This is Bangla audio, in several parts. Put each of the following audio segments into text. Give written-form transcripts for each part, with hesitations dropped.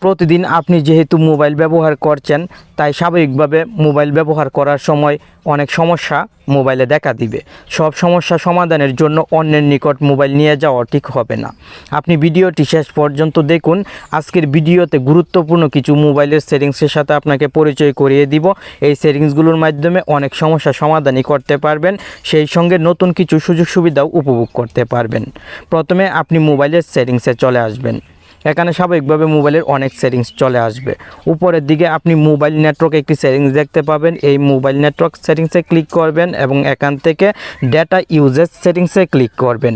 প্রতিদিন আপনি যেহেতু মোবাইল ব্যবহার করছেন, তাই স্বাভাবিকভাবে মোবাইল ব্যবহার করার সময় অনেক সমস্যা মোবাইলে দেখা দিবে। সব সমস্যা সমাধানের জন্য অন্যের নিকট মোবাইল নিয়ে যাওয়া ঠিক হবে না। আপনি ভিডিওটি শেষ পর্যন্ত দেখুন। আজকের ভিডিওতে গুরুত্বপূর্ণ কিছু মোবাইলের সেটিংসের সাথে আপনাকে পরিচয় করিয়ে দিব। এই সেটিংসগুলোর মাধ্যমে অনেক সমস্যা সমাধানই করতে পারবেন, সেই সঙ্গে নতুন কিছু সুযোগ সুবিধাও উপভোগ করতে পারবেন। প্রথমে আপনি মোবাইলের সেটিংসে চলে আসবেন। এখানে স্বাভাবিকভাবে মোবাইলের অনেক সেটিংস চলে আসবে। উপরের দিকে আপনি মোবাইল নেটওয়ার্ক একটি সেটিংস দেখতে পাবেন। এই মোবাইল নেটওয়ার্ক সেটিংসে ক্লিক করবেন এবং এখান থেকে ডেটা ইউজেজ সেটিংসে ক্লিক করবেন।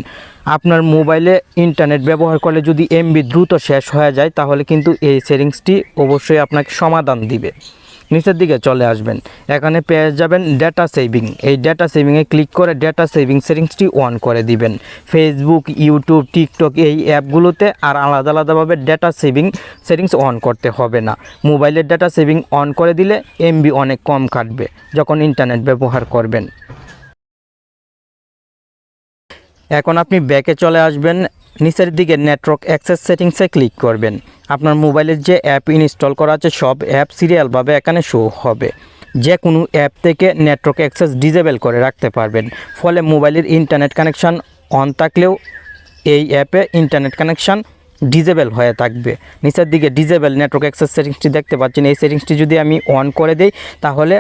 আপনার মোবাইলে ইন্টারনেট ব্যবহার করলে যদি এমবি দ্রুত শেষ হয়ে যায়, তাহলে কিন্তু এই সেটিংসটি অবশ্যই আপনাকে সমাধান দিবে। নিচের দিকে চলে আসবেন, এখানে পেয়ে যাবেন ডেটা সেভিং। এই ডেটা সেভিংয়ে ক্লিক করে ডেটা সেভিং সেটিংসটি অন করে দিবেন। ফেসবুক, ইউটিউব, টিকটক এই অ্যাপগুলোতে আর আলাদা আলাদাভাবে ডেটা সেভিং সেটিংস অন করতে হবে না। মোবাইলের ডেটা সেভিং অন করে দিলে এমবি অনেক কম কাটবে যখন ইন্টারনেট ব্যবহার করবেন। এখন আপনি ব্যাকে চলে আসবেন, নিচের দিকে নেটওয়ার্ক অ্যাক্সেস সেটিংসে ক্লিক করবেন। আপনার মোবাইলের যে অ্যাপ ইনস্টল করা আছে সব অ্যাপ সিরিয়ালভাবে এখানে শো হবে। যে কোনো অ্যাপ থেকে নেটওয়ার্ক অ্যাক্সেস ডিসেবল করে রাখতে পারবেন, ফলে মোবাইলের ইন্টারনেট কানেকশান অন থাকলেও এই অ্যাপে ইন্টারনেট কানেকশান ডিসেবল হয়ে থাকবে। নিচের দিকে ডিসেবল নেটওয়ার্ক অ্যাক্সেস সেটিংসটি দেখতে পাচ্ছেন। এই সেটিংসটি যদি আমি অন করে দিই, তাহলে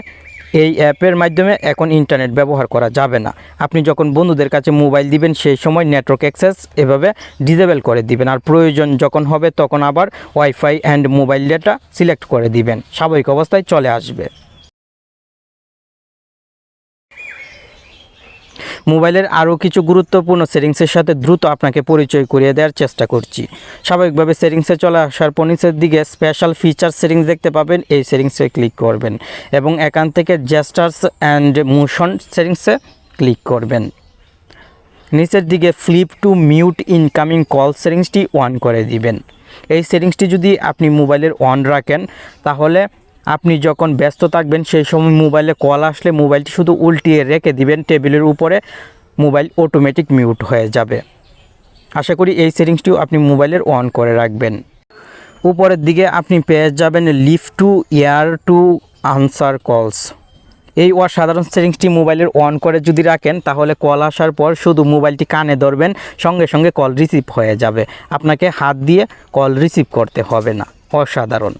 এই অ্যাপের মাধ্যমে এখন ইন্টারনেট ব্যবহার করা যাবে না। আপনি যখন বন্ধুদের কাছে মোবাইল দিবেন, সেই সময় নেটওয়ার্ক অ্যাক্সেস এভাবে ডিসেবল করে দিবেন, আর প্রয়োজন যখন হবে তখন আবার wifi and mobile data select করে দিবেন, স্বাভাবিক অবস্থায় চলে আসবে। মোবাইলের আরও কিছু গুরুত্বপূর্ণ সেটিংসের সাথে দ্রুত আপনাকে পরিচয় করিয়ে দেওয়ার চেষ্টা করছি। স্বাভাবিকভাবে সেটিংসে চলে আসার পর নিচের দিকে স্পেশাল ফিচার সেটিংস দেখতে পাবেন। এই সেটিংসে ক্লিক করবেন এবং এখান থেকে জেস্টার্স অ্যান্ড মোশন সেটিংসে ক্লিক করবেন। নিচের দিকে flip to mute incoming call সেটিংসটি অন করে দিবেন। এই সেটিংসটি যদি আপনি মোবাইলের অন রাখেন, তাহলে আপনি যখন ব্যস্ত থাকবেন সেই সময় মোবাইলে কল আসলে মোবাইলটি শুধু উল্টিয়ে রেখে দিবেন টেবিলের উপরে, মোবাইল অটোমেটিক মিউট হয়ে যাবে। আশা করি এই সেটিংসটিও আপনি মোবাইলের অন করে রাখবেন। উপরের দিকে আপনি পেয়ে যাবেন live to air to answer calls. এই অসাধারণ সেটিংসটি মোবাইলের অন করে যদি রাখেন, তাহলে কল আসার পর শুধু মোবাইলটি কানে ধরবেন, সঙ্গে সঙ্গে কল রিসিভ হয়ে যাবে। আপনাকে হাত দিয়ে কল রিসিভ করতে হবে না। অসাধারণ।